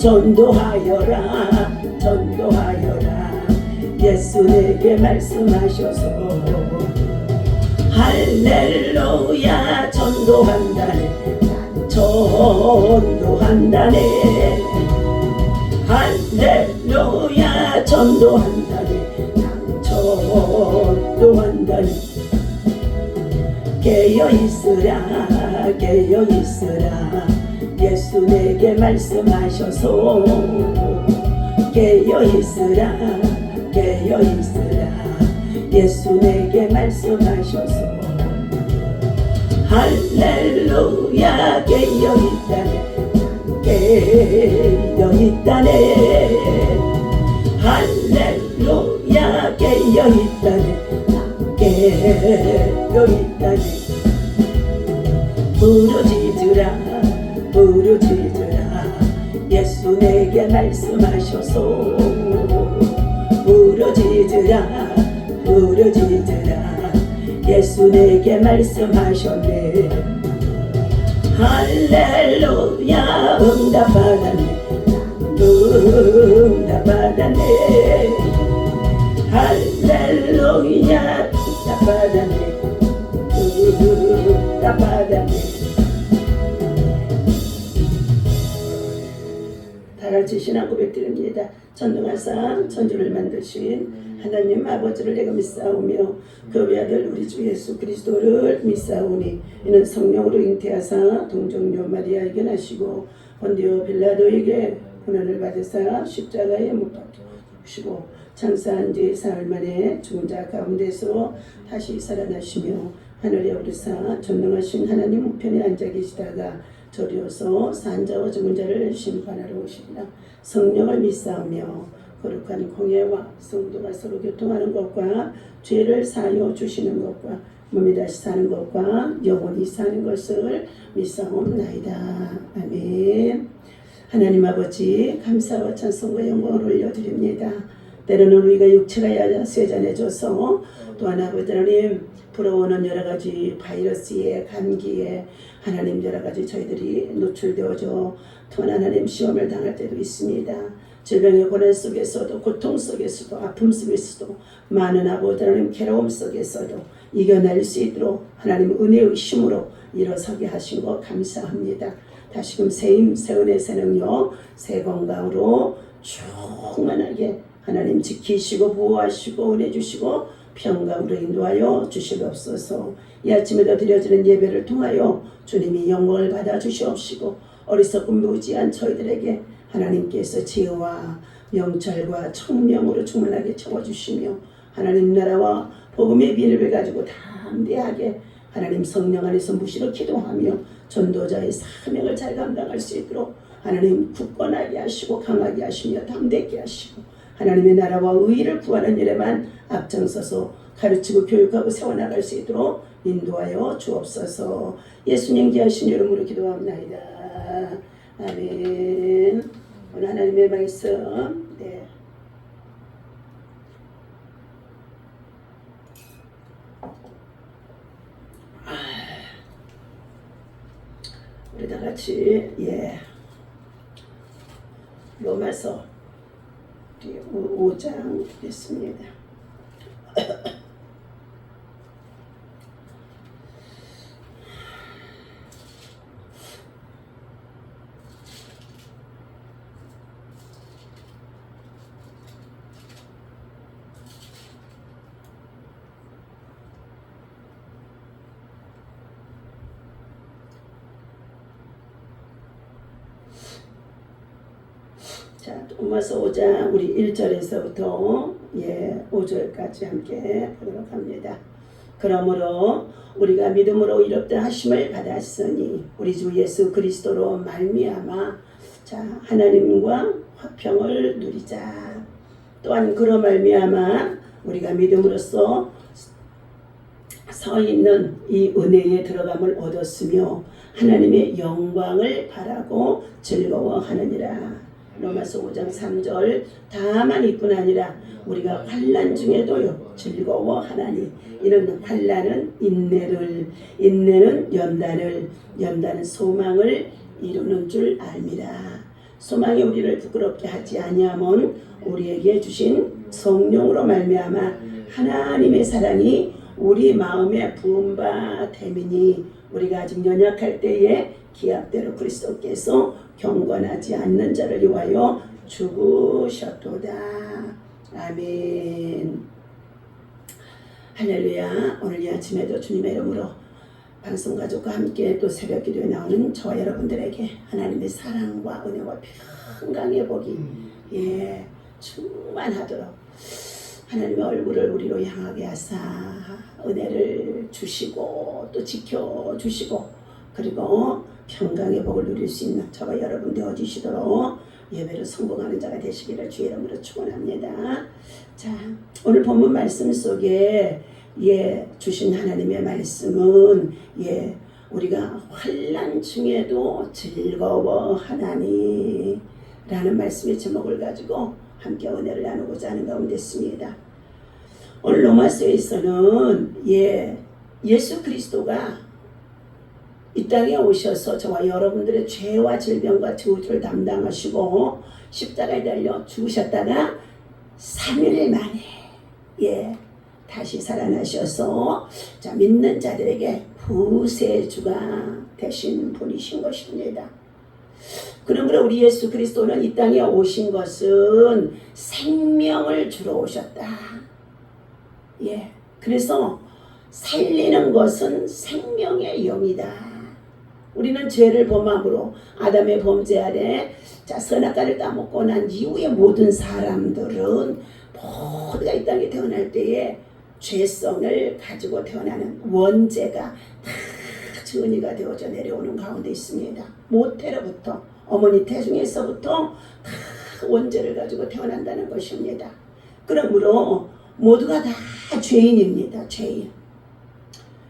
전도하여라 전도하여라 예수 내게 말씀하셔서 할렐루야 전도한다네 전도한다네 할렐루야 전도한다네 전도한다네 깨어있으라 깨어있으라 예수 내게 말씀하셔서 깨어있으라 깨어있으라 예수 내게 말씀하셔서 할렐루야 깨어있다네 깨어있다네 할렐루야 깨어있다네 깨어있다네 부르짖으라 부르짖으라 예수 내게 말씀하셔서 부르짖으라 부르짖으라 예수 내게 말씀하셨네 할렐루야 응답받았네 응답받았네 할렐루야 응답받았네 응답받았네 다같이 신앙 고백드립니다. 전능하사 천주를 만드신 하나님 아버지를 내가 믿사오며 그 외아들 우리 주 예수 그리스도를 믿사오니 이는 성령으로 잉태하사 동정녀 마리아에게 나시고 본디오 빌라도에게 고난을 받으사 십자가에 못 박히시고 장사한 지 사흘 만에 죽은 자 가운데서 다시 살아나시며 하늘에 오르사 전능하신 하나님 우편에 앉아 계시다가 저리어서 산자와 죽은 자를 심판하러 오시리라. 성령을 믿사오며 거룩한 공예와 성도가 서로 교통하는 것과 죄를 사하여 주시는 것과 몸이 다시 사는 것과 영원히 사는 것을 믿사옵나이다. 아멘. 하나님 아버지 감사와 찬송과 영광을 올려드립니다. 때로는 우리가 육체가 쇠잔해져서 또한 아버지 하나님 불어오는 여러가지 바이러스에 감기에 하나님 여러가지 저희들이 노출되어져 또한 하나님 시험을 당할 때도 있습니다. 질병의 고난 속에서도 고통 속에서도 아픔 속에서도 많은 아버지 하나님 괴로움 속에서도 이겨낼 수 있도록 하나님 은혜의 힘으로 일어서게 하신 것 감사합니다. 다시금 새 힘, 새 은혜, 새 능력, 새 건강으로 충만하게 하나님 지키시고 보호하시고 은혜 주시고 평강으로 인도하여 주시옵소서. 이 아침에도 드려지는 예배를 통하여 주님이 영광을 받아 주시옵시고 어리석고 무지한 저희들에게 하나님께서 지혜와 명철과 청명으로 충만하게 채워주시며 하나님 나라와 복음의 비밀을 가지고 담대하게 하나님 성령 안에서 무시로 기도하며 전도자의 사명을 잘 감당할 수 있도록 하나님 굳건하게 하시고 강하게 하시며 담대하게 하시고 하나님의 나라와 의의를 구하는 일에만 앞장서서 가르치고 교육하고 세워나갈 수 있도록 인도하여 주옵소서. 예수님 귀하신 이름으로 기도합나이다. 아멘. 오늘 하나님의 말씀 우리 다 같이 로마서 5장 됐습니다. 자, 로마서 5장 우리 1절에서부터 5절까지 함께 보도록 합니다. 그러므로 우리가 믿음으로 의롭다 하심을 받았으니 우리 주 예수 그리스도로 말미암아 하나님과 화평을 누리자. 또한 그로 말미암아 우리가 믿음으로써 서 있는 이 은혜에 들어감을 얻었으며 하나님의 영광을 바라고 즐거워하느니라. 로마서 5장 3절 다만 이뿐 아니라 우리가 환난 중에도요 즐거워하나니 이는 환난은 인내를 인내는 연단을 연단은 소망을 이루는 줄 압니다. 소망이 우리를 부끄럽게 하지 아니하면 우리에게 주신 성령으로 말미암아 하나님의 사랑이 우리 마음에 부은 바 됨이니 우리가 아직 연약할 때에 기약대로 그리스도께서 경건하지 않는 자를 위하여 죽으셨도다. 아멘. 할렐루야. 오늘 이 아침에도 주님의 이름으로 방송가족과 함께 또 새벽 기도에 나오는 저와 여러분들에게 하나님의 사랑과 은혜와 평강의 복이 충만하도록 하나님의 얼굴을 우리로 향하게 하사 은혜를 주시고 또 지켜주시고 그리고 평강의 복을 누릴 수 있는 저와 여러분 되어주시도록 예배를 성공하는 자가 되시기를 주의 이름으로 축원합니다. 자, 오늘 본문 말씀 속에 주신 하나님의 말씀은 우리가 환난 중에도 즐거워하나니 라는 말씀의 제목을 가지고 함께 은혜를 나누고자 하는 가운데 있습니다. 오늘 로마서에서는 예수 그리스도가 이 땅에 오셔서 저와 여러분들의 죄와 질병과 저주를 담당하시고 십자가에 달려 죽으셨다가 3일 만에 다시 살아나셔서 믿는 자들에게 구세주가 되신 분이신 것입니다. 그러므로 우리 예수 그리스도는 이 땅에 오신 것은 생명을 주러 오셨다. 그래서 살리는 것은 생명의 영이다. 우리는 죄를 범함으로 아담의 범죄 아래 선악과를 따먹고 난 이후에 모든 사람들은 모두가 이 땅에 태어날 때에 죄성을 가지고 태어나는 원죄가 다 전이가 되어져 내려오는 가운데 있습니다. 모태로부터 어머니 태중에서부터 다 원죄를 가지고 태어난다는 것입니다. 그러므로 모두가 다 죄인입니다. 죄인.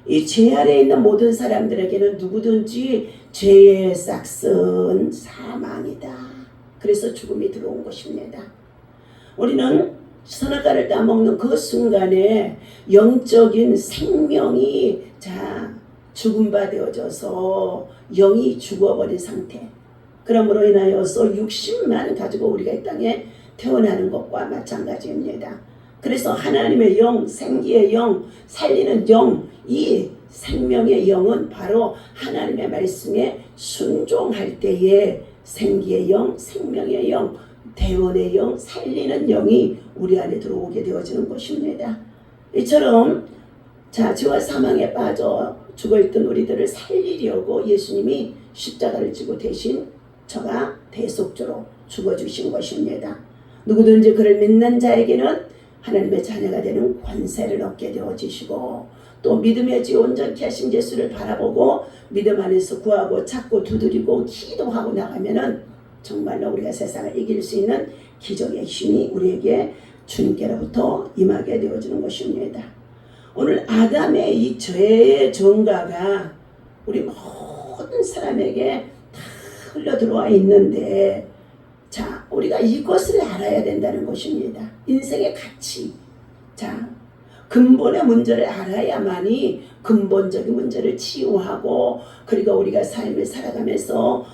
이 죄 아래에 있는 모든 사람들에게는 누구든지 죄의 싹은 사망이다. 그래서 죽음이 들어온 것입니다. 우리는 선악과를 따먹는 그 순간에 영적인 생명이 죽은 바 되어져서 영이 죽어버린 상태. 그러므로 인하여서 육신만 가지고 우리가 이 땅에 태어나는 것과 마찬가지입니다. 그래서 하나님의 영, 생기의 영, 살리는 영, 이 생명의 영은 바로 하나님의 말씀에 순종할 때에 생기의 영, 생명의 영, 대원의 영, 살리는 영이 우리 안에 들어오게 되어지는 것입니다. 이처럼 죄와 사망에 빠져 죽어있던 우리들을 살리려고 예수님이 십자가를 지고 대신 저가 대속주로 죽어주신 것입니다. 누구든지 그를 믿는 자에게는 하나님의 자녀가 되는 권세를 얻게 되어지시고 또 믿음의 지 온전케 하신 예수를 바라보고 믿음 안에서 구하고 찾고 두드리고 기도하고 나가면은 정말로 우리가 세상을 이길 수 있는 기적의 힘이 우리에게 주님께로부터 임하게 되어지는 것입니다. 오늘 아담의 이 죄의 전가가 우리 모든 사람에게 다 흘러 들어와 있는데 우리가 이것을 알아야 된다는 것입니다. 인생의 가치. 근본의 문제를 알아야만이 근본적인 문제를 치유하고 그리고 우리가 삶을 살아가면서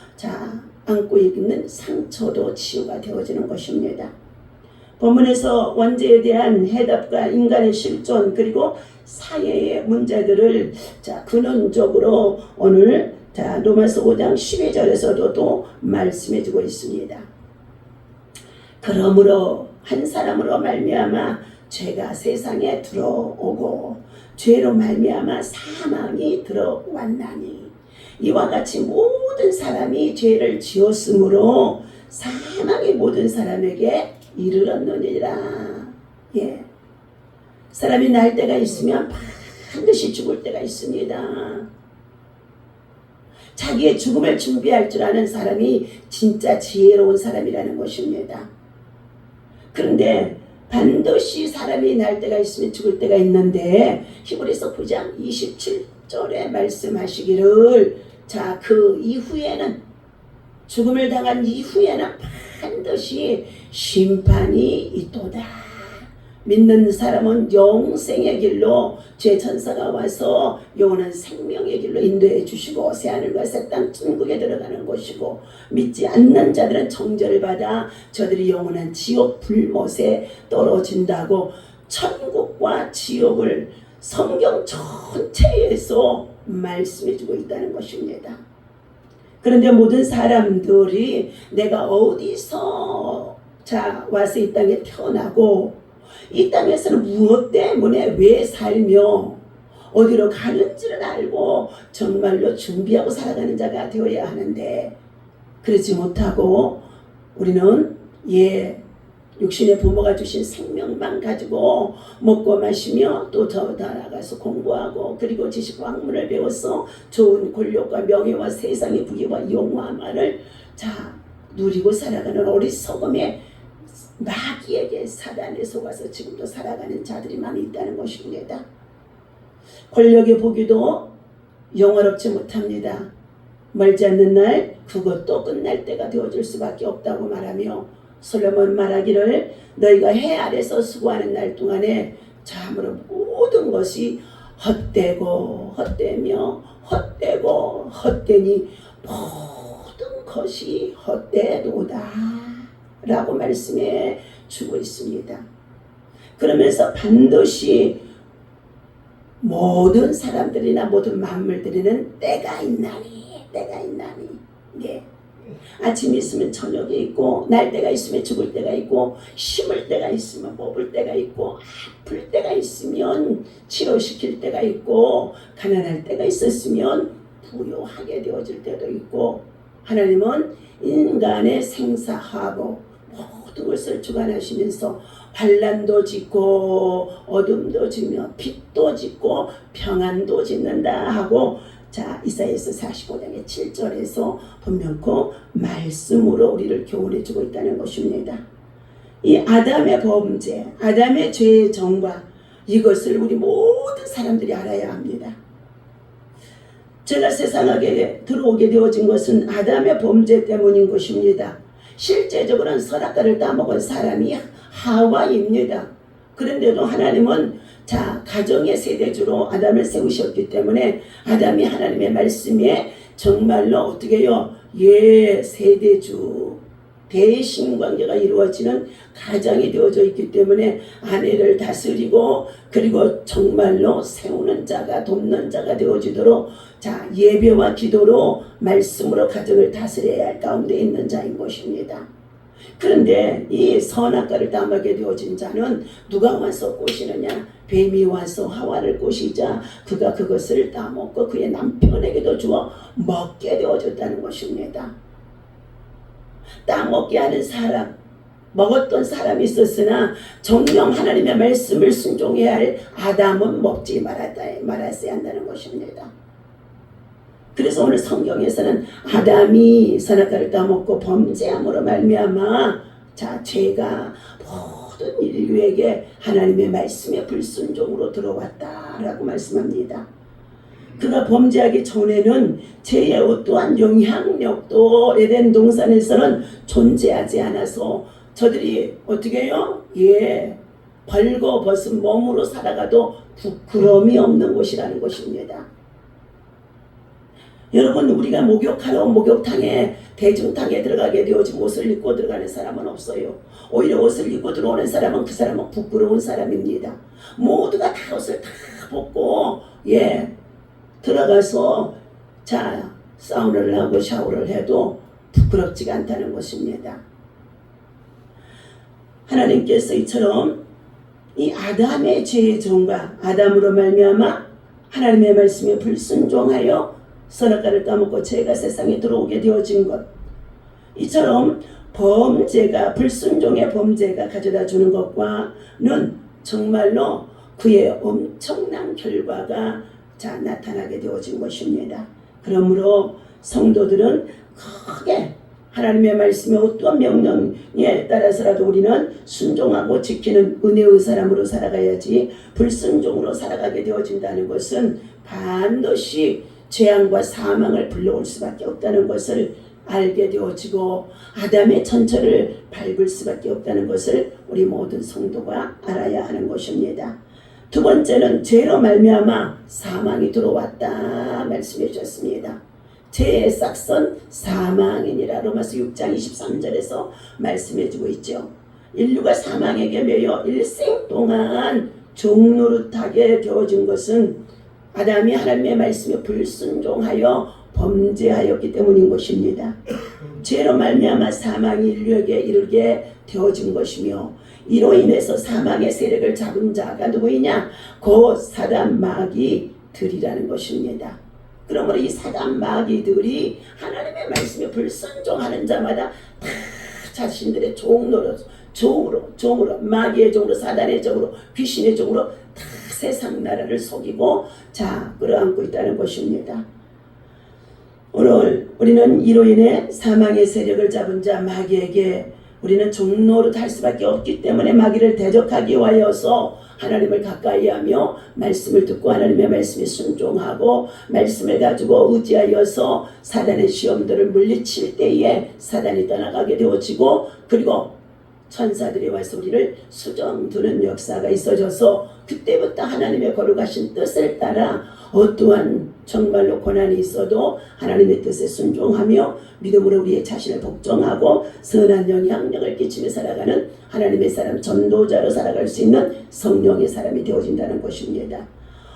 안고 있는 상처도 치유가 되어지는 것입니다. 본문에서 원죄에 대한 해답과 인간의 실존 그리고 사회의 문제들을 근원적으로 오늘 로마서 5장 12절에서도 또 말씀해 주고 있습니다. 그러므로 한 사람으로 말미암아 죄가 세상에 들어오고 죄로 말미암아 사망이 들어왔나니 이와 같이 모든 사람이 죄를 지었으므로 사망이 모든 사람에게 이르렀느니라. 사람이 날 때가 있으면 반드시 죽을 때가 있습니다. 자기의 죽음을 준비할 줄 아는 사람이 진짜 지혜로운 사람이라는 것입니다. 그런데 반드시 사람이 날 때가 있으면 죽을 때가 있는데 히브리서 9장 27절에 말씀하시기를 그 이후에는 죽음을 당한 이후에는 반드시 심판이 있도다 믿는 사람은 영생의 길로 죄 천사가 와서 영원한 생명의 길로 인도해 주시고 새하늘과 새 땅 천국에 들어가는 곳이고, 믿지 않는 자들은 정죄를 받아 저들이 영원한 지옥 불못에 떨어진다고 천국과 지옥을 성경 전체에서 말씀해주고 있다는 것입니다. 그런데 모든 사람들이 내가 어디서 와서 이 땅에 태어나고 이 땅에서는 무엇 때문에 왜 살며 어디로 가는지를 알고 정말로 준비하고 살아가는 자가 되어야 하는데, 그러지 못하고 우리는 육신의 부모가 주신 생명만 가지고 먹고 마시며 또 더 나아가서 공부하고 그리고 지식과 학문을 배워서 좋은 권력과 명예와 세상의 부귀와 영화만을 누리고 살아가는 어리석음의 마귀에게 사단에 속아서 지금도 살아가는 자들이 많이 있다는 것입니다. 권력의 보기도 영원롭지 못합니다. 멀지 않는 날 그것도 끝날 때가 되어줄 수밖에 없다고 말하며, 솔로몬 말하기를 너희가 해 아래서 수고하는 날 동안에 참으로 모든 것이 헛되고 헛되며 헛되고 헛되니 모든 것이 헛되도다 라고 말씀해 주고 있습니다. 그러면서 반드시 모든 사람들이나 모든 만물들에는 때가 있나니 아침이 있으면 저녁이 있고, 날 때가 있으면 죽을 때가 있고, 심을 때가 있으면 뽑을 때가 있고, 아플 때가 있으면 치료시킬 때가 있고, 가난할 때가 있었으면 부유하게 되어질 때도 있고, 하나님은 인간의 생사하고 모든 것을 주관하시면서 환난도 짓고 어둠도 지며 빛도 짓고 평안도 짓는다 하고, 이사야서 45장의 7절에서 분명코 말씀으로 우리를 교훈해 주고 있다는 것입니다. 이 아담의 범죄, 아담의 죄의 정과 이것을 우리 모든 사람들이 알아야 합니다. 제가 세상에 들어오게 되어진 것은 아담의 범죄 때문인 것입니다. 실제적으로는 선악과를 따먹은 사람이 하와입니다. 그런데도 하나님은 가정의 세대주로 아담을 세우셨기 때문에 아담이 하나님의 말씀에 정말로 어떻게 해요? 세대주 대신 관계가 이루어지는 가장이 되어져 있기 때문에 아내를 다스리고 그리고 정말로 세우는 자가 돕는 자가 되어지도록 예배와 기도로 말씀으로 가정을 다스려야 할 가운데 있는 자인 것입니다. 그런데 이 선악과를 따먹게 되어진 자는 누가 와서 꼬시느냐? 뱀이 와서 하와를 꼬시자 그가 그것을 따먹고 그의 남편에게도 주어 먹게 되어졌다는 것입니다. 따먹게 하는 사람, 먹었던 사람이 있었으나 정령 하나님의 말씀을 순종해야 할 아담은 먹지 말았어야 한다는 것입니다. 그래서 오늘 성경에서는 아담이 선악과를 따먹고 범죄함으로 말미암아 죄가 모든 인류에게 하나님의 말씀의 불순종으로 들어왔다라고 말씀합니다. 그가 범죄하기 전에는 죄의 어떠한 영향력도 에덴 동산에서는 존재하지 않아서 저들이 어떻게 해요? 벌거벗은 몸으로 살아가도 부끄러움이 없는 곳이라는 것입니다. 여러분, 우리가 목욕하러 목욕탕에 대중탕에 들어가게 되어지고 옷을 입고 들어가는 사람은 없어요. 오히려 옷을 입고 들어오는 사람은 그 사람은 부끄러운 사람입니다. 모두가 다 옷을 다 벗고 들어가서 사우나를 하고 샤워를 해도 부끄럽지가 않다는 것입니다. 하나님께서 이처럼 이 아담의 죄의 종과 아담으로 말미암아 하나님의 말씀에 불순종하여 선악과를 따먹고 죄가 세상에 들어오게 되어진 것, 이처럼 범죄가 불순종의 범죄가 가져다 주는 것과는 정말로 그의 엄청난 결과가 나타나게 되어진 것입니다. 그러므로 성도들은 크게 하나님의 말씀에 어떠한 명령에 따라서라도 우리는 순종하고 지키는 은혜의 사람으로 살아가야지, 불순종으로 살아가게 되어진다는 것은 반드시 재앙과 사망을 불러올 수밖에 없다는 것을 알게 되어지고 아담의 천처를 밟을 수밖에 없다는 것을 우리 모든 성도가 알아야 하는 것입니다. 두 번째는 죄로 말미암아 사망이 들어왔다 말씀해 주셨습니다. 죄의 싹선 사망이니라 로마서 6장 23절에서 말씀해 주고 있죠. 인류가 사망에게 매여 일생 동안 종노릇하게 되어진 것은 아담이 하나님의 말씀에 불순종하여 범죄하였기 때문인 것입니다. 죄로 말미암아 사망이 인류에게 이르게 되어진 것이며 이로 인해서 사망의 세력을 잡은 자가 누구이냐? 곧 사단 마귀들이라는 것입니다. 그러므로 이 사단 마귀들이 하나님의 말씀에 불순종하는 자마다 다 자신들의 종으로 마귀의 종으로 사단의 종으로 귀신의 종으로 다 세상 나라를 속이고 끌어안고 있다는 것입니다. 오늘 우리는 이로 인해 사망의 세력을 잡은 자 마귀에게 우리는 종노릇 할 수밖에 없기 때문에 마귀를 대적하기 위하여서 하나님을 가까이 하며 말씀을 듣고 하나님의 말씀에 순종하고 말씀을 가지고 의지하여서 사단의 시험들을 물리칠 때에 사단이 떠나가게 되어지고 그리고 천사들이 와서 우리를 수정두는 역사가 있어져서 그때부터 하나님의 거룩하신 뜻을 따라 어떠한 정말로 고난이 있어도 하나님의 뜻에 순종하며 믿음으로 우리의 자신을 복종하고 선한 영향력을 끼치며 살아가는 하나님의 사람 전도자로 살아갈 수 있는 성령의 사람이 되어진다는 것입니다.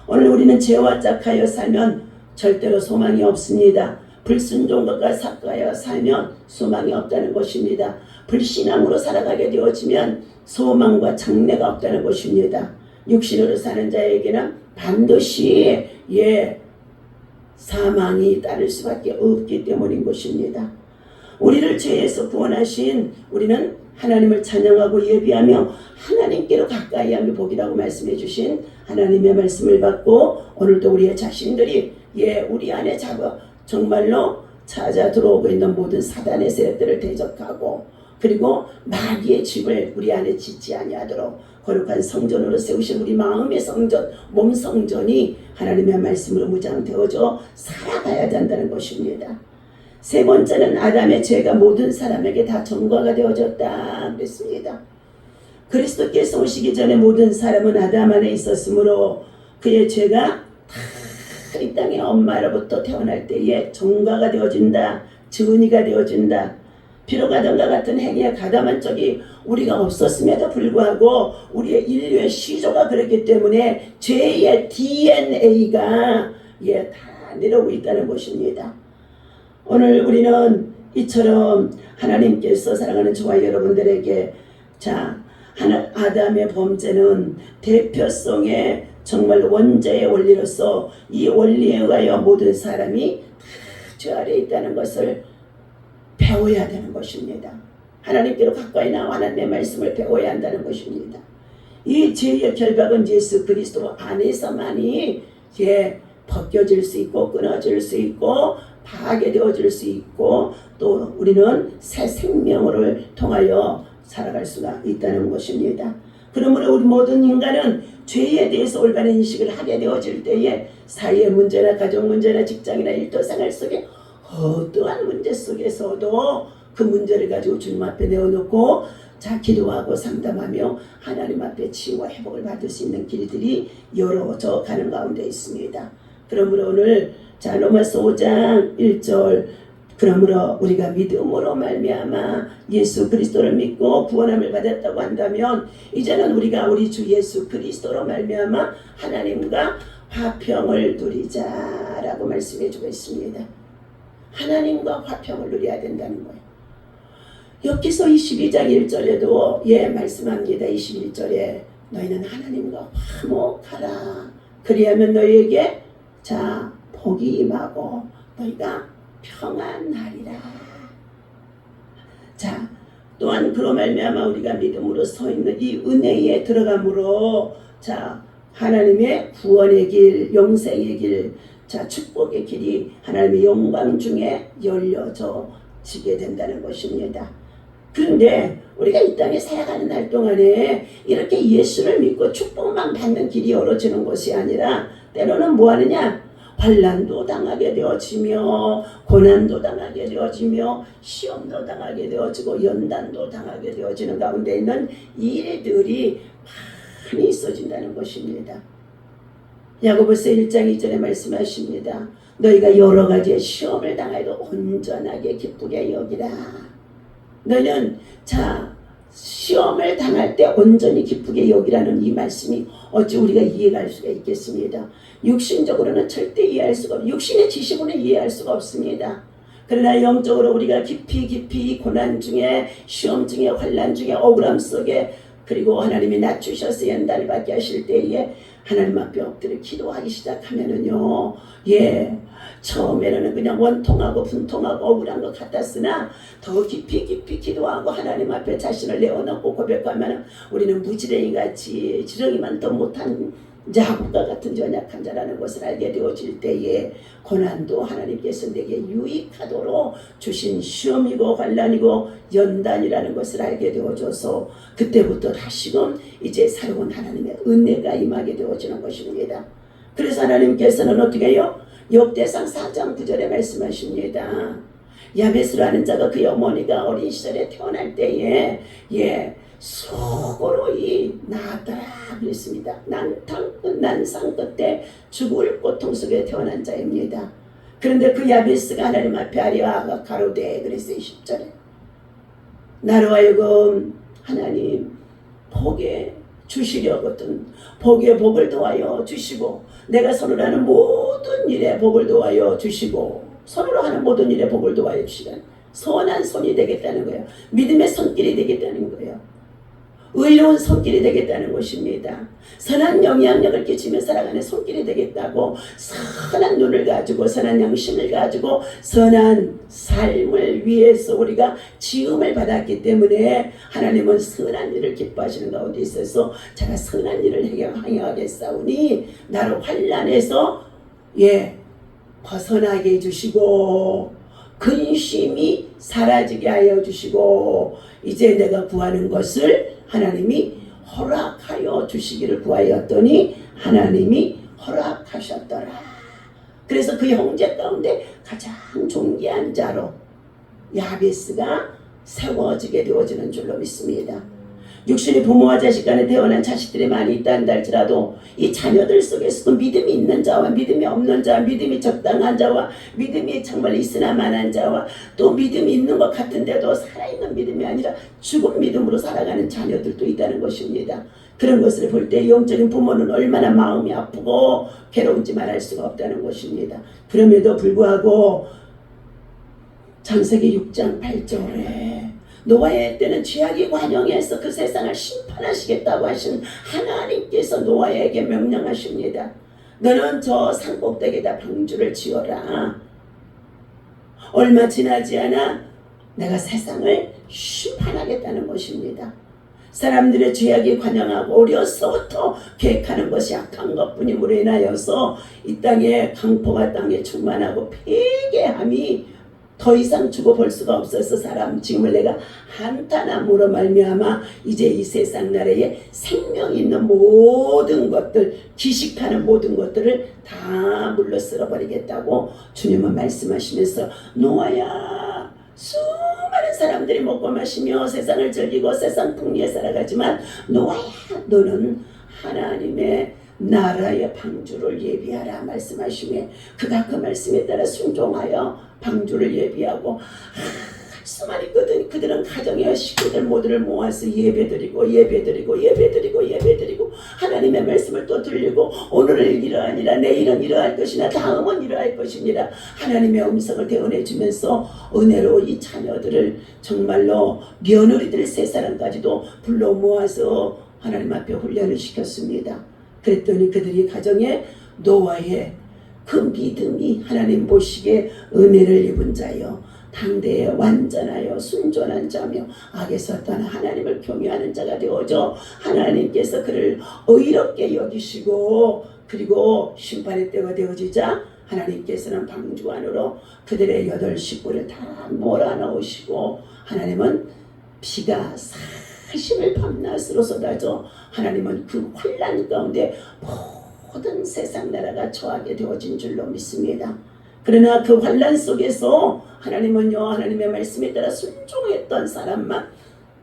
오늘 우리는 죄와 짝하여 살면 절대로 소망이 없습니다. 불순종과 삭하여 살면 소망이 없다는 것입니다. 불신앙으로 살아가게 되어지면 소망과 장래가 없다는 것입니다. 육신으로 사는 자에게는 반드시 사망이 따를 수밖에 없기 때문인 것입니다. 우리를 죄에서 구원하신 우리는 하나님을 찬양하고 예비하며 하나님께로 가까이하며 복이라고 말씀해 주신 하나님의 말씀을 받고 오늘도 우리의 자신들이 우리 안에 정말로 찾아 들어오고 있는 모든 사단의 세력들을 대적하고 그리고 마귀의 집을 우리 안에 짓지 아니하도록 거룩한 성전으로 세우신 우리 마음의 성전, 몸 성전이 하나님의 말씀으로 무장되어져 살아가야 한다는 것입니다. 세 번째는 아담의 죄가 모든 사람에게 다 전가가 되어졌다 그랬습니다. 그리스도께서 오시기 전에 모든 사람은 아담 안에 있었으므로 그의 죄가 다 이 땅의 엄마로부터 태어날 때에 전가가 되어진다. 증언이가 되어진다. 비록 아담과 같은 행위에 가담한 적이 우리가 없었음에도 불구하고 우리의 인류의 시조가 그렇기 때문에 죄의 DNA가 다 내려오고 있다는 것입니다. 오늘 우리는 이처럼 하나님께서 사랑하는 저와 여러분들에게 아담의 범죄는 대표성의 정말 원죄의 원리로서 이 원리에 의하여 모든 사람이 다 죄 아래에 있다는 것을 배워야 되는 것입니다. 하나님께로 가까이 나와 하나님의 말씀을 배워야 한다는 것입니다. 이 죄의 결박은 예수 그리스도 안에서만이 벗겨질 수 있고 끊어질 수 있고 파괴되어질 수 있고 또 우리는 새 생명을 통하여 살아갈 수가 있다는 것입니다. 그러므로 우리 모든 인간은 죄에 대해서 올바른 인식을 하게 되어질 때에 사회의 문제나 가정 문제나 직장이나 일터생활 속에 어떠한 문제 속에서도 그 문제를 가지고 주님 앞에 내어놓고 기도하고 상담하며 하나님 앞에 치유와 회복을 받을 수 있는 길들이 열어져 가는 가운데 있습니다. 그러므로 오늘 로마서 5장 1절 그러므로 우리가 믿음으로 말미암아 예수 그리스도를 믿고 구원함을 받았다고 한다면 이제는 우리가 우리 주 예수 그리스도로 말미암아 하나님과 화평을 누리자라고 말씀해 주고 있습니다. 하나님과 화평을 누려야 된다는 거예요. 여기서 22장 1절에도 말씀합니다. 21절에 너희는 하나님과 화목하라. 그리하면 너희에게 복이 임하고 너희가 평안하리라. 또한 그로 말미암아 우리가 믿음으로 서 있는 이 은혜에 들어감으로 하나님의 구원의 길, 영생의 길, 축복의 길이 하나님의 영광 중에 열려져 지게 된다는 것입니다. 그런데 우리가 이 땅에 살아가는 날 동안에 이렇게 예수를 믿고 축복만 받는 길이 열어지는 것이 아니라 때로는 뭐 하느냐? 환난도 당하게 되어지며 고난도 당하게 되어지며 시험도 당하게 되어지고 연단도 당하게 되어지는 가운데 있는 일들이 많이 있어진다는 것입니다. 야고보서 1장 2절에 말씀하십니다. 너희가 여러 가지의 시험을 당하여도 온전하게 기쁘게 여기라. 너희는 시험을 당할 때 온전히 기쁘게 여기라는 이 말씀이 어찌 우리가 이해할 수가 있겠습니다. 육신적으로는 절대 이해할 수가 없습니다. 육신의 지식으로는 이해할 수가 없습니다. 그러나 영적으로 우리가 깊이 고난 중에 시험 중에 환난 중에 억울함 속에 그리고 하나님이 낮추셔서 연단을 받게 하실 때에 하나님 앞에 엎드려 기도하기 시작하면은요, 처음에는 그냥 원통하고 분통하고 억울한 것 같았으나 더 깊이 기도하고 하나님 앞에 자신을 내어놓고 고백하면 우리는 무지렁이같이 지렁이만 더 못한 자국과 같은 연약한 자라는 것을 알게 되어질 때에 고난도 하나님께서 내게 유익하도록 주신 시험이고 환난이고 연단이라는 것을 알게 되어줘서 그때부터 다시금 이제 새로운 하나님의 은혜가 임하게 되어지는 것입니다. 그래서 하나님께서는 어떻게 해요? 역대상 4장 9절에 말씀하십니다. 야베스라는 자가 그의 어머니가 어린 시절에 태어날 때에 속으로 나았더라 그랬습니다. 난상 끝에 죽을 고통 속에 태어난 자입니다. 그런데 그 야베스가 하나님 앞에 아뢰아 가로되 그랬어요. 10절에 나로 하여금 하나님 복에 주시려거든 복에 복을 더하여 주시고 내가 손으로 하는 모든 일에 복을 더하여 주시고 손으로 하는 모든 일에 복을 더하여 주시라는 선한 손이 되겠다는 거예요. 믿음의 손길이 되겠다는 거예요. 의로운 손길이 되겠다는 것입니다. 선한 영향력을 끼치며 살아가는 손길이 되겠다고 선한 눈을 가지고 선한 양심을 가지고 선한 삶을 위해서 우리가 지음을 받았기 때문에 하나님은 선한 일을 기뻐하시는 가운데 있어서 제가 선한 일을 행하겠사오니 나로 환난에서 벗어나게 해주시고 근심이 사라지게 하여 주시고 이제 내가 구하는 것을 하나님이 허락하여 주시기를 구하였더니 하나님이 허락하셨더라. 그래서 그 형제 가운데 가장 존귀한 자로 야베스가 세워지게 되어지는 줄로 믿습니다. 육신의 부모와 자식 간에 태어난 자식들이 많이 있다는 할지라도 이 자녀들 속에서도 믿음이 있는 자와 믿음이 없는 자와 믿음이 적당한 자와 믿음이 정말 있으나 마나한 자와 또 믿음이 있는 것 같은데도 살아있는 믿음이 아니라 죽은 믿음으로 살아가는 자녀들도 있다는 것입니다. 그런 것을 볼 때 영적인 부모는 얼마나 마음이 아프고 괴로운지 말할 수가 없다는 것입니다. 그럼에도 불구하고 창세기 6장 8절에 노아의 때는 죄악이 관영해서 그 세상을 심판하시겠다고 하신 하나님께서 노아에게 명령하십니다. 너는 저 산꼭대기에다 방주를 지어라. 얼마 지나지 않아 내가 세상을 심판하겠다는 것입니다. 사람들의 죄악이 관영하고 어려서부터 계획하는 것이 악한 것뿐임으로 인하여서 이 땅에 강포가 땅에 충만하고 폐괴함이 더 이상 주고 볼 수가 없어서 사람 지금을 내가 한탄함으로 말미암아 이제 이 세상 나라에 생명 있는 모든 것들 기식하는 모든 것들을 다 물러쓸어 버리겠다고 주님은 말씀하시면서 노아야 수많은 사람들이 먹고 마시며 세상을 즐기고 세상 풍리에 살아가지만 노아야 너는 하나님의 나라의 방주를 예비하라 말씀하시며 그가 그 말씀에 따라 순종하여 방주를 예비하고 수많은 그들은 가정의 식구들 모두를 모아서 예배드리고 하나님의 말씀을 또 들리고 오늘은 이러하니라 내일은 이러할 것이나 다음은 이러할 것이니라 하나님의 음성을 대언해주면서 은혜로 이 자녀들을 정말로 며느리들 세 사람까지도 불러 모아서 하나님 앞에 훈련을 시켰습니다. 그랬더니 그들이 가정에 노아의 그 믿음이 하나님 보시기에 은혜를 입은 자요 당대에 완전하여 순전한 자며 악에서 떠나 하나님을 경외하는 자가 되어져 하나님께서 그를 의롭게 여기시고 그리고 심판의 때가 되어지자 하나님께서는 방주 안으로 그들의 8 식구를 다 몰아넣으시고 하나님은 비가 40일 밤낮으로 쏟아져 하나님은 그 혼란 가운데 모든 세상 나라가 처하게 되어진 줄로 믿습니다. 그러나 그 환난 속에서 하나님은요, 하나님의 말씀에 따라 순종했던 사람만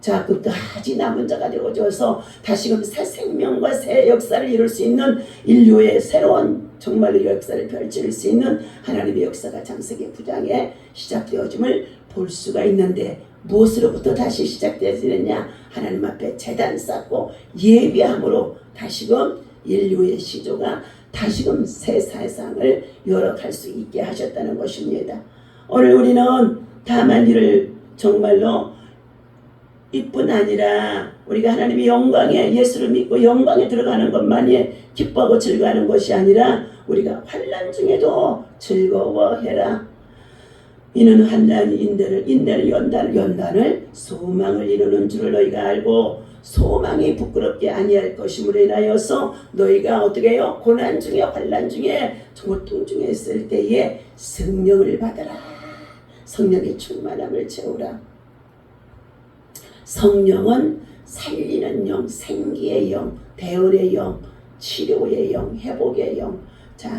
자 끝까지 남은 자가 되어져서 다시금 새 생명과 새 역사를 이룰 수 있는 인류의 새로운 정말로 역사를 펼칠 수 있는 하나님의 역사가 창세기 9장에 시작되어짐을 볼 수가 있는데, 무엇으로부터 다시 시작되었느냐? 하나님 앞에 제단 쌓고 예비함으로 다시금 인류의 시조가 다시금 새 세상을 열어갈 수 있게 하셨다는 것입니다. 오늘 우리는 다만 이를 정말로 이뿐 아니라 우리가 하나님의 영광에, 예수를 믿고 영광에 들어가는 것만이 기뻐하고 즐거워하는 것이 아니라 우리가 환난 중에도 즐거워해라. 이는 환난 인내를 연단을 소망을 이루는 줄을 너희가 알고, 소망이 부끄럽게 아니할 것임으로 인하여서 너희가 어떻게 해요? 고난 중에 환난 중에 고통 중에 있을 때에 성령을 받아라. 성령의 충만함을 채우라. 성령은 살리는 영, 생기의 영, 대언의 영, 치료의 영, 회복의 영. 자,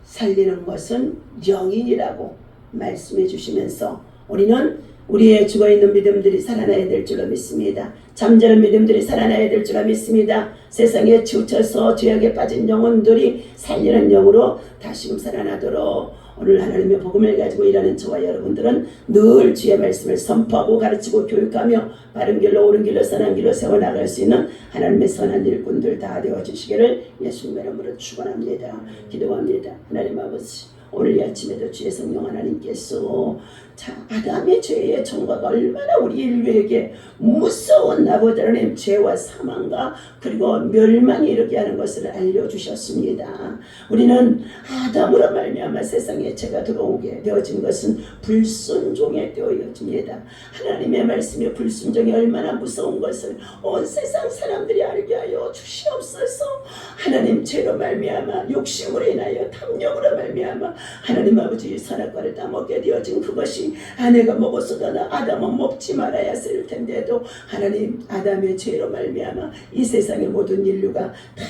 살리는 것은 영이라고 말씀해 주시면서 우리는 우리의 죽어있는 믿음들이 살아나야 될 줄로 믿습니다. 잠자는 믿음들이 살아나야 될 줄로 믿습니다. 세상에 치우쳐서 죄악에 빠진 영혼들이 살리는 영으로 다시금 살아나도록 오늘 하나님의 복음을 가지고 일하는 저와 여러분들은 늘 주의 말씀을 선포하고 가르치고 교육하며 바른 길로 옳은 길로 선한 길로 세워나갈 수 있는 하나님의 선한 일꾼들 다 되어주시기를 예수님의 이름으로 축원합니다. 기도합니다. 하나님 아버지, 오늘 이 아침에도 주의 성령 하나님께서 아담의 죄의 정과가 얼마나 우리 인류에게 무서운 아버지 하나님 죄와 사망과 그리고 멸망이 이르게 하는 것을 알려주셨습니다. 우리는 아담으로 말미암아 세상에 죄가 들어오게 되어진 것은 불순종에 되어집니다. 하나님의 말씀에 불순종이 얼마나 무서운 것을 온 세상 사람들이 알게 하여 주시옵소서. 하나님 죄로 말미암아 욕심으로 인하여 탐욕으로 말미암아 하나님 아버지 선악과를 따먹게 되어진 그것이 아내가 먹었어도 아담은 먹지 말아야 했을 텐데도 하나님 아담의 죄로 말미암아 이 세상의 모든 인류가 다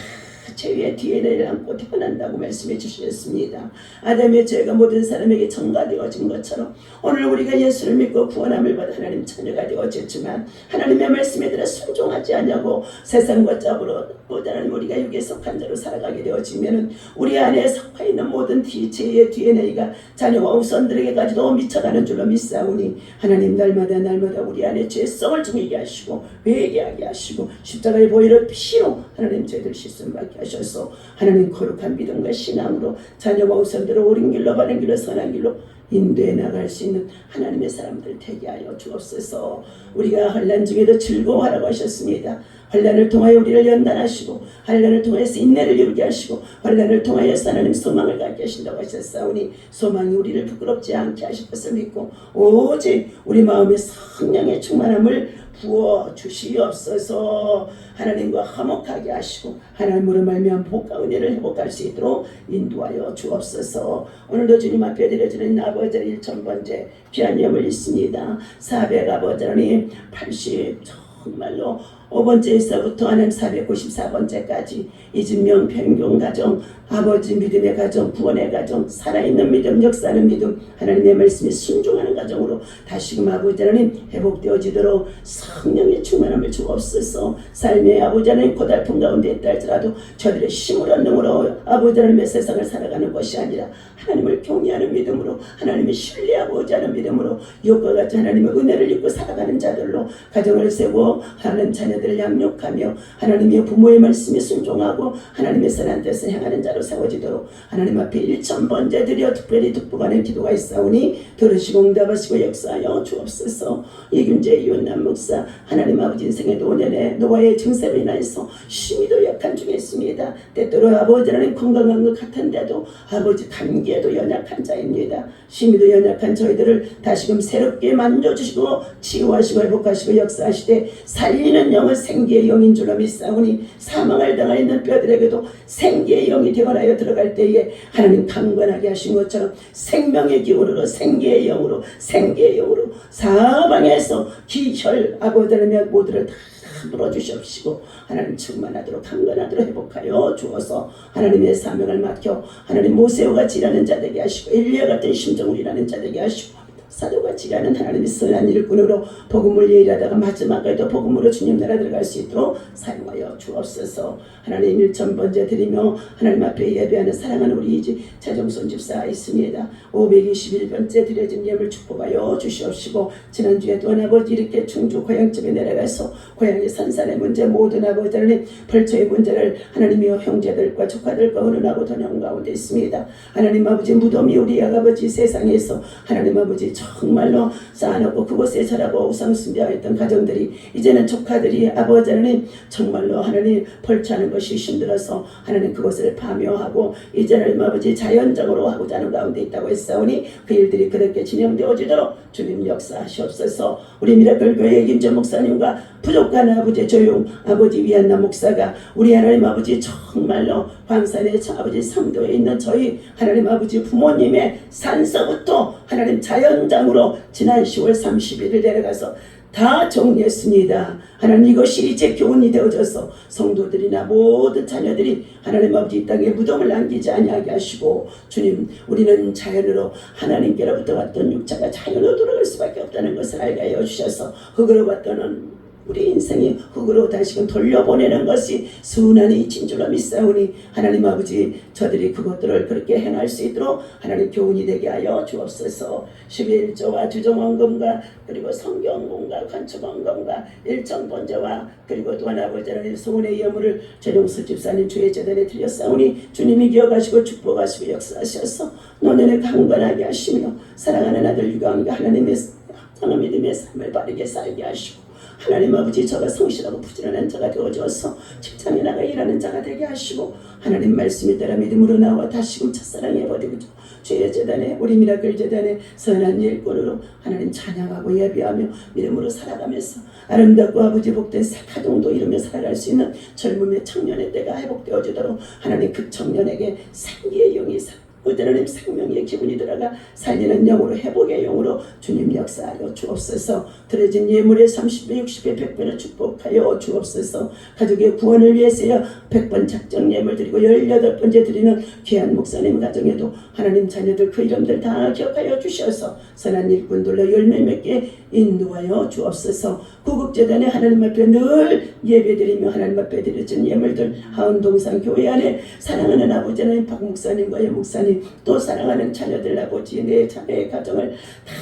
죄의 DNA를 안고 태어난다고 말씀해 주셨습니다. 아담의 죄가 모든 사람에게 전가되어진 것처럼 오늘 우리가 예수를 믿고 구원함을 받아 하나님 자녀가 되어졌지만 하나님의 말씀에 따라 순종하지 않냐고 세상과 짭으로 보다는 우리가 여기에 속한 자로 살아가게 되어지면 우리 안에 속하 있는 모든 죄의 DNA가 자녀와 후손들에게까지도 미쳐가는 줄로 믿사오니 하나님 날마다 우리 안에 죄성을 정하게 하시고 회개하게 하시고 십자가의 보혈을 피로 하나님 죄들 씻음받게 하셔서 하나님 거룩한 믿음과 신앙으로 자녀와 후손들을 옳은 길로 바른 길로 선한 길로 인도해 나갈 수 있는 하나님의 사람들 되게 하여 주옵소서. 우리가 환난 중에도 즐거워하라고 하셨습니다. 환난을 통하여 우리를 연단하시고 환난을 통해서 인내를 이루게 하시고 환난을 통하여서 하나님 소망을 갖게 하신다고 하셨사오니 소망이 우리를 부끄럽지 않게 하실 것을 믿고 오직 우리 마음에 성령의 충만함을 부어 주시옵소서. 하나님과 화목하게 하시고 하나님으로 말미암아 복과 은혜를 회복할 수 있도록 인도하여 주옵소서. 오늘도 주님 앞에 드려지는 아버지 1000번째 귀한 예물 있습니다. 400 아버지 하나님 80 정말로 5번째에서부터 하는 494번째까지 이진명 평경 가정 아버지 믿음의 가정 구원의 가정 살아있는 믿음 역사하는 믿음 하나님의 말씀에 순종하는 가정으로 다시금 아버지 하나님 회복되어지도록 성령의 충만함을 주옵소서. 삶의 아버지 하나님 고달픈 가운데 있다 할지라도 저들의 힘으로 능으로 아버지 하나님의 세상을 살아가는 것이 아니라 하나님을 경외하는 믿음으로 하나님을 신뢰하고자 하는 믿음으로 욕과 같이 하나님의 은혜를 입고 살아가는 자들로 가정을 세우고 하나님 자녀들을 양육하며 하나님의 부모의 말씀에 순종하고 하나님의 선한 뜻을 향하는 자로 세워지도록 하나님 앞에 1000번째 드려 특별히 특보가는 기도가 있사오니 들으시고 응답하시고 역사하여 주옵소서. 이균재 이윤남 목사 하나님 아버지 인생의 노년에 노화의 증세로 인하여서 심히도 약한 중에 있습니다. 때때로 아버지 하나님 건강한 것 같은데도 아버지 감기에도 연약한 자입니다. 심히도 연약한 저희들을 다시금 새롭게 만져주시고 치유하시고 회복하시고 역사하시되 살리는 영은 생기의 영인 줄로 믿사오니 사망을 당하 있는 뼈들에게도 생기의 영이 되어나여 들어갈 때에 하나님 강건하게 하신 것처럼 생명의 기운으로 생기의 영으로 사방에서 기혈 아버지 하나님 모두를 다 물어주시옵시고 하나님 충만하도록 강건하도록 회복하여 주어서 하나님의 사명을 맡겨 하나님 모세와 같이 일하는 자 되게 하시고 엘리야 같은 심정을 일하는 자 되게 하시고 사도같이 일하는 하나님의 선한 일꾼으로 복음을 예일하다가 마지막까지도 복음으로 주님 나라 들어갈 수 있도록 사용하여 주옵소서. 하나님 1,000번째 드리며 하나님 앞에 예배하는 사랑하는 우리 이제 차정손 집사 있습니다. 521번째 드려진 예물 축복하여 주시옵시고 지난주에 또한 아버지 이렇게 충주 고향집에 내려가서 고향의 산산의 문제 모든 아버지 하나님 벌초의 문제를 하나님이여 형제들과 조카들과 의논하고 전형 가운데 있습니다. 하나님 아버지 무덤이 우리 아버지 세상에서 하나님 아버지 정말로 쌓아놓고 그곳에 자라고 우상 숭배하였던 가정들이 이제는 조카들이 아버지 하나님 정말로 하나님 벌초하는 것이 힘들어서 하나님 그것을 파묘하고 이제는 아버지 자연적으로 하고자 하는 가운데 있다고 했사오니 그 일들이 그렇게 진행되어지도록 주님 역사하시옵소서. 우리 미라클 교회 김전 목사님과 부족한 아버지 조용 아버지 위안나 목사가 우리 하나님 아버지 정말로 광산의 아버지 상도에 있는 저희 하나님 아버지 부모님의 산서부터 하나님 자연장으로 지난 10월 31일 내려가서 다 정리했습니다. 하나님 이것이 이제 교훈이 되어져서 성도들이나 모든 자녀들이 하나님 아버지 이 땅에 무덤을 남기지 아니하게 하시고 주님 우리는 자연으로 하나님께로부터 왔던 육체가 자연으로 돌아갈 수밖에 없다는 것을 알게 하여 주셔서 흙으로 왔던 우리 인생이 흙으로 다시금 돌려보내는 것이 순환이 진줄로 믿사오니 하나님 아버지 저들이 그것들을 그렇게 행할 수 있도록 하나님 교훈이 되게 하여 주옵소서. 11조와 주정원금과 그리고 성경원금과 관축원금과 일정번제와 그리고 또한 아버지 하나님 소원의 예물을 최종수 집사님 주의 재단에 드렸사오니 주님이 기억하시고 축복하시고 역사하셔서 노년에 강건하게 하시며 사랑하는 아들 유강과 하나님의 상을 믿음의 삶을 바르게 살게 하시고 하나님 아버지 저가 성실하고 부지런한 자가 되어줘서 직장에 나가 일하는 자가 되게 하시고 하나님 말씀에 따라 믿음으로 나와 다시금 첫사랑에 버리고 주의 재단에 우리 미라클 재단에 선한 일꾼으로 하나님 찬양하고 예배하며 믿음으로 살아가면서 아름답고 아버지 복된 가정도 이루며 살아갈 수 있는 젊음의 청년의 때가 회복되어지도록 하나님 그 청년에게 생기의 영이 하나님 생명의 기분이 들어가 살리는 영으로 회복의 영으로 주님 역사하여 주옵소서. 드려진 예물의 30배 60배 100배를 축복하여 주옵소서. 가족의 구원을 위해서요 100번 작정 예물 드리고 18번째 드리는 귀한 목사님 가정에도 하나님 자녀들 그 이름들 다 기억하여 주셔서 선한 일꾼들로 열매 맺게 인도하여 주옵소서. 구국재단에 하나님 앞에 늘 예배드리며 하나님 앞에 드려진 예물들 하은동산 교회 안에 사랑하는 아버지 하나님 박 목사님과 여 목사님 또 사랑하는 자녀들 아버지 내 자녀의 가정을 다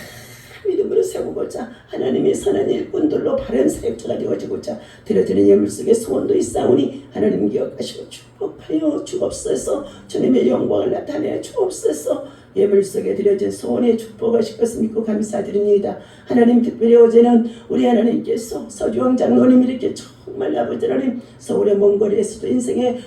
믿음으로 세우고자 하나님의 선한 일꾼들로 바른 사역자가 되어지고자 드려지는 예물 속에 소원도 있사오니 하나님 기억하시고 축복하여 주옵소서. 주님의 영광을 나타내 주옵소서. 예물 속에 드려진 소원에 축복하실 것을 믿고 감사드립니다. 하나님 특별히 어제는 우리 하나님께서 서주왕 장로님 이렇게 정말 아버지 하나님 서울의 먼 거리에서도 인생의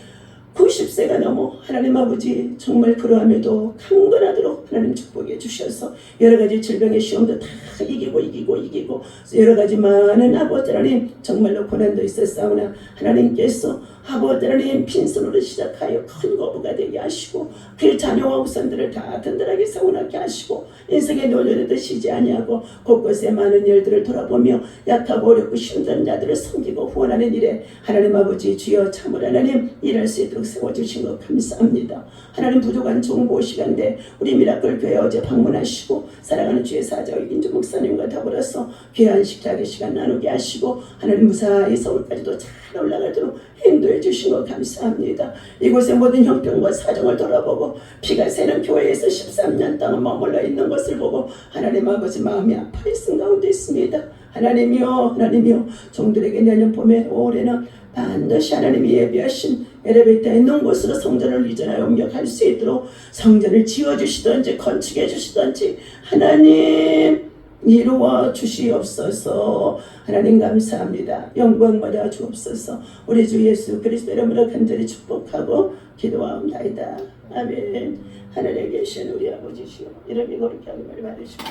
90세가 넘어 하나님 아버지 정말 그러함에도 강건하도록 하나님 축복해 주셔서 여러가지 질병의 시험도 다 이기고 여러가지 많은 아버지 하나님 정말로 고난도 있었사오나 하나님께서 아버지 하나님 빈손으로 시작하여 큰 거부가 되게 하시고 그 자녀와 후손들을 다 든든하게 세워나게 하시고 인생의 노년에도 쉬지 아니하고 곳곳에 많은 일들을 돌아보며 약하고 어렵고 힘든 자들을 섬기고 후원하는 일에 하나님 아버지 주여 참으로 하나님 일할 수 있도록 세워주신 것 감사합니다. 하나님 부족한 정보 시간대 우리 미라클 교회 어제 방문하시고 사랑하는 주의 사자 이긴주 목사님과 더불어서 귀한 식탁의 시간 나누게 하시고 하나님 무사히 서울까지도 잘 올라가도록 인도해 주신 것 감사합니다. 이곳의 모든 형편과 사정을 돌아보고 피가 새는 교회에서 13년 동안 머물러 있는 것을 보고 하나님 아버지 마음이 아파 있은 가운데 있습니다. 하나님이여 종들에게 내년 봄에 올해는 반드시 하나님이 예비하신 엘리베이터 있는 곳으로 성전을 이전하여 옮겨갈 수 있도록 성전을 지어주시든지 건축해 주시든지 하나님 이루어 주시옵소서. 하나님 감사합니다. 영광 받아 주옵소서. 우리 주 예수 그리스도 이름으로 간절히 축복하고 기도하옵나이다. 아멘. 하늘에 계신 우리 아버지시여 이름이 거룩히 하심을 받으시고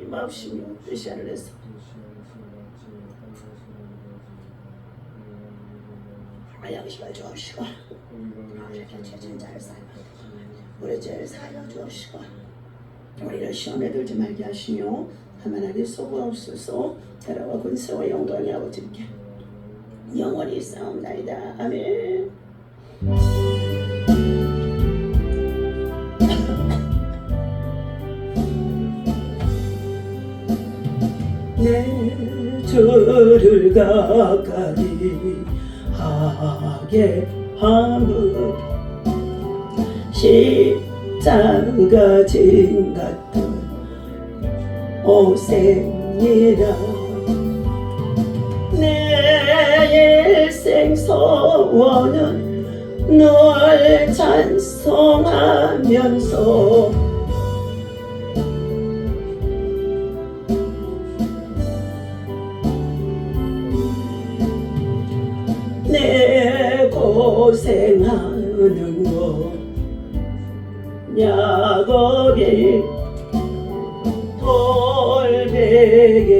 이 마옵시며 뜻이 하늘에서 양식을 주옵시고 우리 죄를 사하여 주옵시고 우리를 시험에 들지 말게 하시며 다만 하게 속어 없소서. 나라와 권세와 영광이 아버지께 영원히 싸움나이다. 아멘. 내 주를 가까이 하게 함은 십자가 진 같은 오생이라. 내 일생 소원은 널 찬송하면서 내 고생하는 것 야곱이 돌베개